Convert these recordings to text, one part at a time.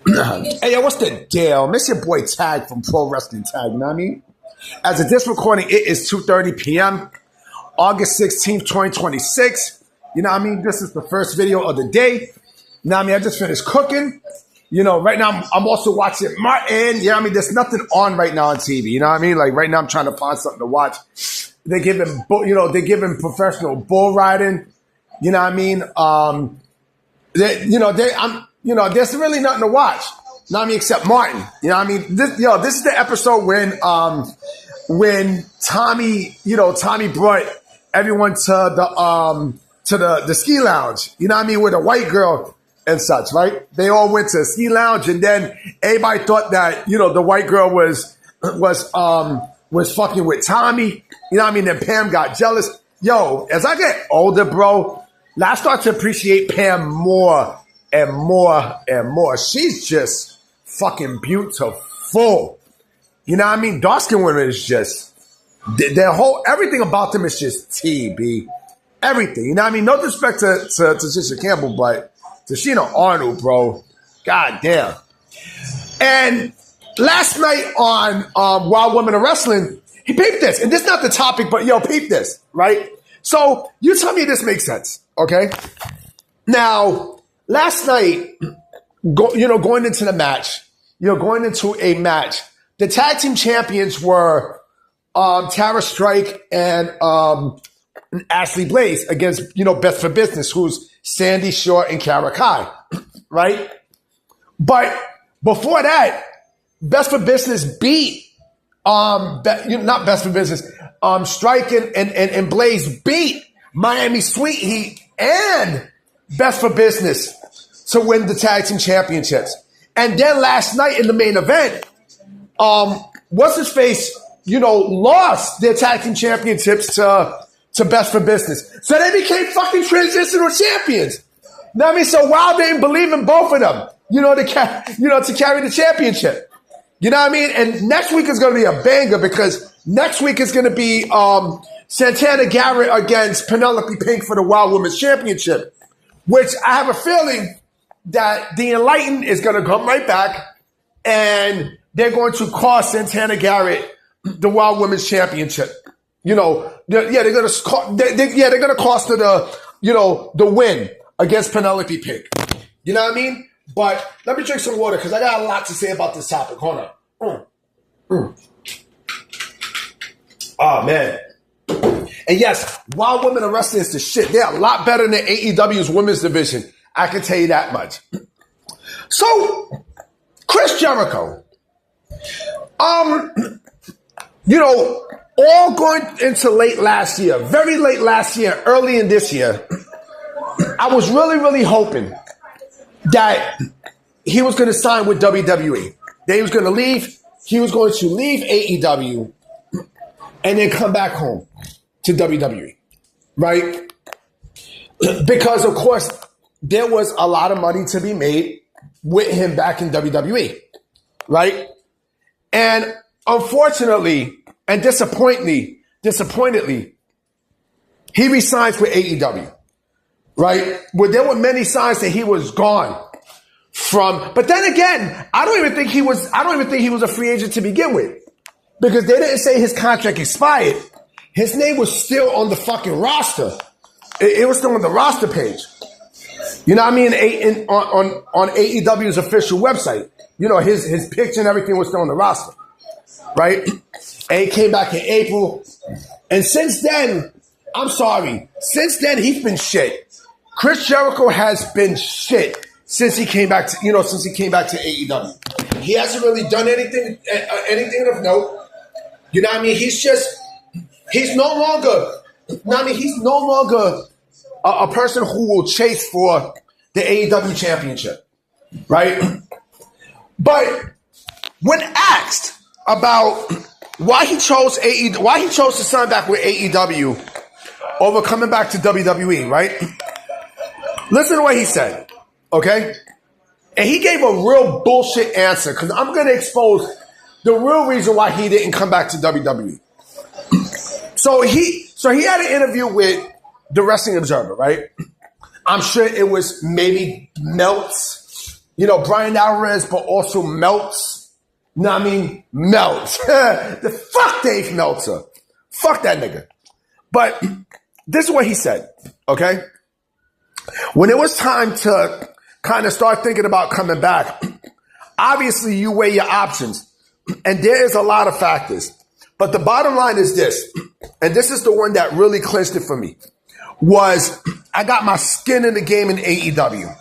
Hey, yo, what's the deal? Miss your boy Tag from Pro Wrestling Tag, you know what I mean? As of this recording, it is 2:30 p.m., August 16th, 2026. You know what I mean? This is the first video of the day. You know what I mean? I just finished cooking. You know, right now I'm also watching Martin. You know what I mean? There's nothing on right now on TV. You know what I mean? Like right now I'm trying to find something to watch. They're giving professional bull riding. You know what I mean? There's really nothing to watch. You know what I mean? Except Martin. You know what I mean? This is the episode when Tommy brought everyone to the ski lounge. You know what I mean? With a white girl and such, right? They all went to the ski lounge, and then everybody thought that the white girl was fucking with Tommy. You know what I mean? Then Pam got jealous. Yo, as I get older, bro, I start to appreciate Pam more and more and more. She's just fucking beautiful. You know what I mean? Dark-skinned women is just everything about them is just TB. Everything. You know what I mean? No disrespect to Tisha Campbell, but Tashina Arnold, bro. God damn. And last night on Wild Women of Wrestling, he peeped this. And this is not the topic, but yo, peep this, right? So you tell me this makes sense, okay? Now, last night, going into a match, the tag team champions were Tara Strike and Ashley Blaze against, Best for Business, who's Sandy Short and Kara Kai, right? But before that, Best for Business beat, not Best for Business, Strike and Blaze beat Miami Sweet Heat and Best for Business to win the tag team championships. And then last night in the main event, what's his face, lost their tag team championships to Best for Business. So they became fucking transitional champions. You know what I mean? So Wild didn't believe in both of them, to carry the championship. You know what I mean? And next week is going to be a banger because next week is going to be Santana Garrett against Penelope Pink for the Wild Women's Championship, which I have a feeling that the Enlightened is going to come right back and they're going to cost Santana Garrett the Wild Women's Championship. They're going to cost her the win against Penelope Pink. You know what I mean? But let me drink some water because I got a lot to say about this topic. Hold on. Oh, man. And yes, Wild Women of Wrestling is the shit. They're a lot better than AEW's women's division. I can tell you that much. So, Chris Jericho. All going into late last year, very late last year, early in this year, I was really, really hoping that he was going to sign with WWE. That he was going to leave. He was going to leave AEW and then come back home to WWE, right? Because, of course, there was a lot of money to be made with him back in WWE, right? And unfortunately and disappointingly, he resigns with AEW, right? Well, there were many signs that he was gone from. But then again, I don't even think he was a free agent to begin with, because they didn't say his contract expired. His name was still on the fucking roster. It was still on the roster page. You know what I mean? On AEW's official website. His picture and everything was still on the roster. Right? And he came back in April. And since then, he's been shit. Chris Jericho has been shit since he came back to AEW. He hasn't really done anything of note. You know what I mean? He's no longer a person who will chase for the AEW championship, right? But when asked about why he chose to sign back with AEW over coming back to WWE, right? Listen to what he said, okay? And he gave a real bullshit answer, because I'm going to expose the real reason why he didn't come back to WWE. So he had an interview with the Wrestling Observer, right? I'm sure it was maybe Meltz Brian Alvarez, but also melts. You know what I mean? Melts. Fuck Dave Meltzer. Fuck that nigga. But this is what he said, okay? When it was time to kind of start thinking about coming back, obviously you weigh your options. And there is a lot of factors. But the bottom line is this, and this is the one that really clinched it for me, was I got my skin in the game in AEW.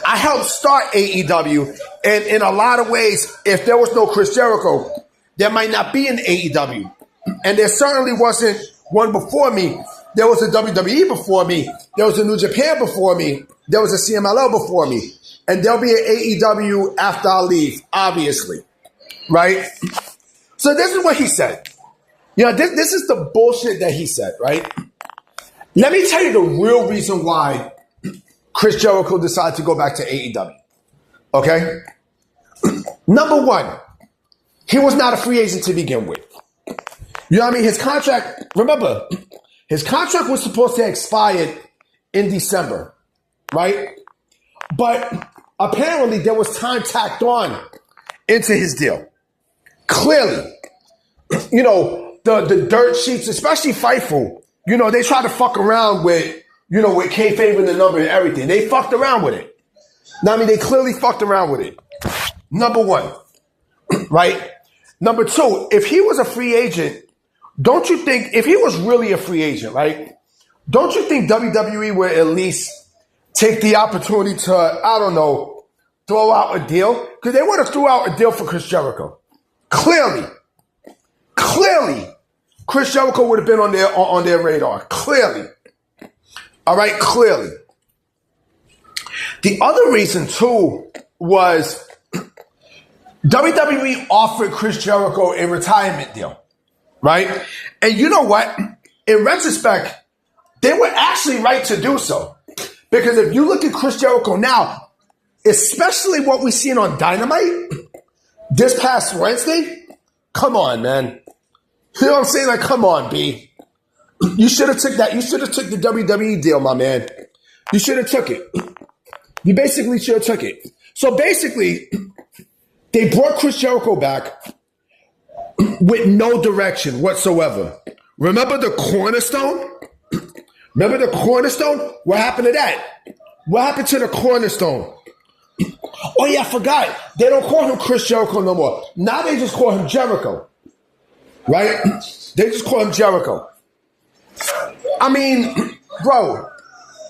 I helped start AEW, and in a lot of ways, if there was no Chris Jericho, there might not be an AEW. And there certainly wasn't one before me. There was a WWE before me. There was a New Japan before me. There was a CMLL before me. And there'll be an AEW after I leave, obviously. Right? So this is what he said. This is the bullshit that he said, right? Let me tell you the real reason why Chris Jericho decided to go back to AEW. Okay? Number one, he was not a free agent to begin with. You know what I mean? His contract was supposed to expire in December, right? But apparently there was time tacked on into his deal. Clearly, the dirt sheets, especially Fightful, they try to fuck around with kayfabe and the number and everything. They fucked around with it. Now, I mean, they clearly fucked around with it. Number one, right? Number two, if he was a free agent, don't you think, if he was really a free agent, right? Don't you think WWE would at least take the opportunity to, I don't know, throw out a deal? Because they would have threw out a deal for Chris Jericho. Clearly, Chris Jericho would have been on their radar. Clearly. All right, clearly. The other reason, too, was WWE offered Chris Jericho a retirement deal, right? And you know what? In retrospect, they were actually right to do so. Because if you look at Chris Jericho now, especially what we've seen on Dynamite this past Wednesday, come on, man. You know what I'm saying? Like, come on, B. You should have took that. You should have took the WWE deal, my man. You should have took it. You basically should have took it. So basically, they brought Chris Jericho back with no direction whatsoever. Remember the Cornerstone? Remember the Cornerstone? What happened to that? What happened to the Cornerstone? Oh, yeah, I forgot. They don't call him Chris Jericho no more. Now they just call him Jericho. Right? They just call him Jericho. I mean, bro,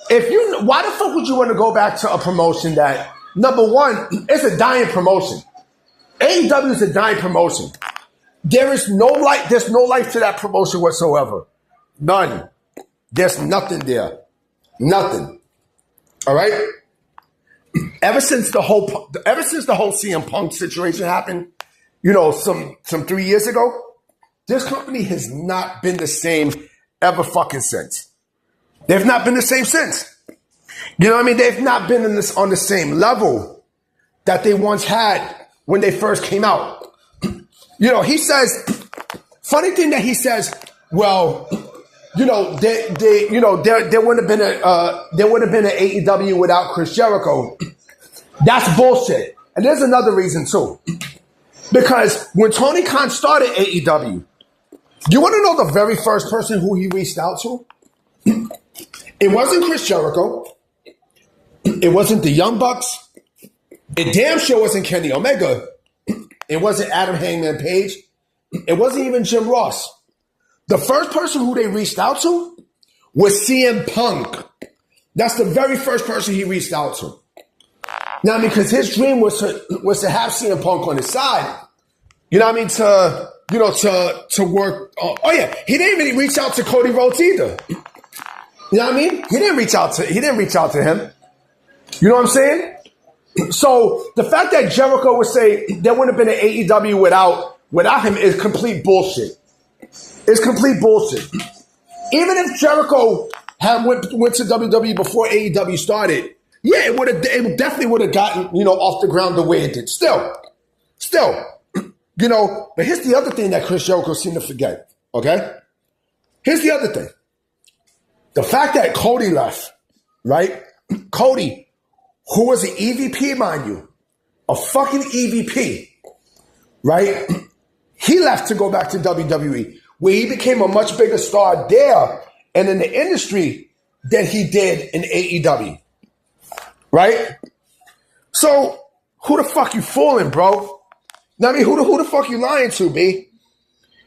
why the fuck would you want to go back to a promotion that, number one, it's a dying promotion. AEW is a dying promotion. There's no life to that promotion whatsoever. None. There's nothing there. Nothing. All right? Ever since the whole CM Punk situation happened, some 3 years ago, this company has not been the same ever fucking since. They've not been the same since. You know what I mean? They've not been on the same level that they once had when they first came out. He says, funny thing that he says, well, there wouldn't have been an AEW without Chris Jericho. That's bullshit. And there's another reason too. Because when Tony Khan started AEW, you want to know the very first person who he reached out to? It wasn't Chris Jericho. It wasn't the Young Bucks. It damn sure wasn't Kenny Omega. It wasn't Adam Hangman Page. It wasn't even Jim Ross. The first person who they reached out to was CM Punk. That's the very first person he reached out to. Now, because his dream was to have CM Punk on his side. You know what I mean? To work. Oh yeah, he didn't even reach out to Cody Rhodes either. You know what I mean? He didn't reach out to him. You know what I'm saying? So the fact that Jericho would say there wouldn't have been an AEW without him is complete bullshit. It's complete bullshit. Even if Jericho had went to WWE before AEW started, yeah, it definitely would have gotten, off the ground the way it did. Still. But here's the other thing that Chris Jericho seemed to forget, okay? Here's the other thing. The fact that Cody left, right? Cody, who was an EVP, mind you, a fucking EVP, right? He left to go back to WWE, where he became a much bigger star there and in the industry than he did in AEW, right? So who the fuck you fooling, bro? I mean, who the fuck you lying to, B?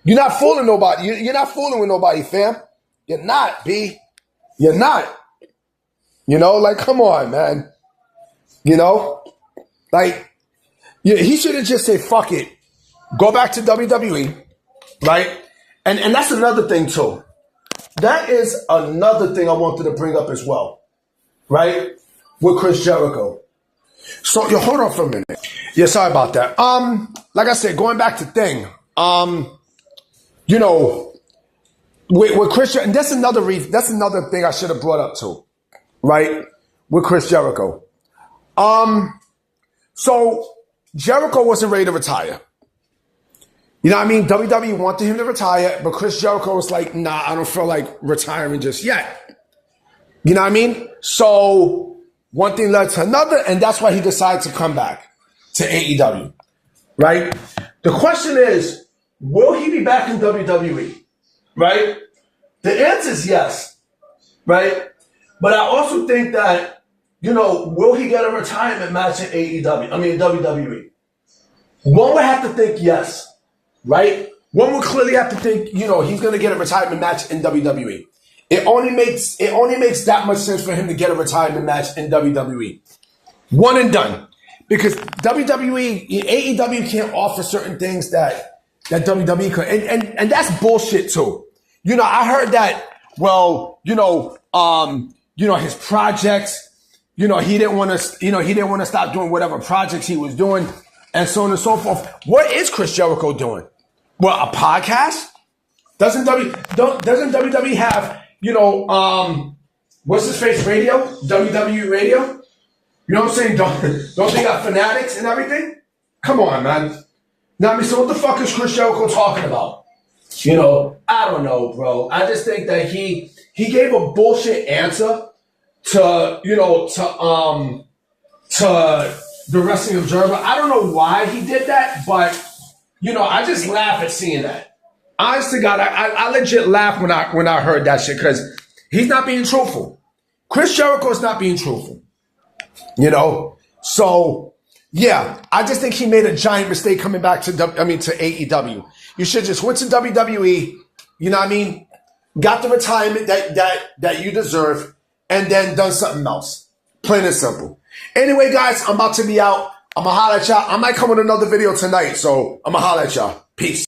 You're not fooling nobody. You're not fooling with nobody, fam. You're not, B. You're not. You know, like, come on, man. You know, like, he should have just said, fuck it. Go back to WWE, right? And that's another thing, too. That is another thing I wanted to bring up as well, right? With Chris Jericho. So, hold on for a minute. Yeah, sorry about that. Like I said, going back to thing, you know, with Chris, and that's another reason, that's another thing I should have brought up too, right? With Chris Jericho. So Jericho wasn't ready to retire. You know what I mean? WWE wanted him to retire, but Chris Jericho was like, nah, I don't feel like retiring just yet. You know what I mean? So one thing led to another, and that's why he decided to come back to AEW, right? The question is, will he be back in WWE, right? The answer is yes, right? But I also think that, you know, will he get a retirement match in WWE? One would have to think yes. Right? One would clearly have to think, you know, he's going to get a retirement match in WWE. It only makes that much sense for him to get a retirement match in WWE. One and done. Because WWE, AEW can't offer certain things that WWE could. And that's bullshit too. You know, I heard that, well, you know, his projects, you know, he didn't want to stop doing whatever projects he was doing and so on and so forth. What is Chris Jericho doing? Well, a podcast? Doesn't WWE have, you know, what's his face radio? WWE radio? You know what I'm saying? Don't they got fanatics and everything? Come on, man. Now, I mean, so what the fuck is Chris Jericho talking about? You know, I don't know, bro. I just think that he gave a bullshit answer to, you know, to the Wrestling Observer. I don't know why he did that, but you know, I just laugh at seeing that. Honest to God, I legit laugh when I heard that shit because he's not being truthful. Chris Jericho is not being truthful. You know? So, yeah, I just think he made a giant mistake coming back to AEW. You should just went to WWE, you know what I mean? Got the retirement that you deserve, and then done something else. Plain and simple. Anyway, guys, I'm about to be out. I'm going to holler at y'all. I might come with another video tonight, so I'm going to holler at y'all. Peace.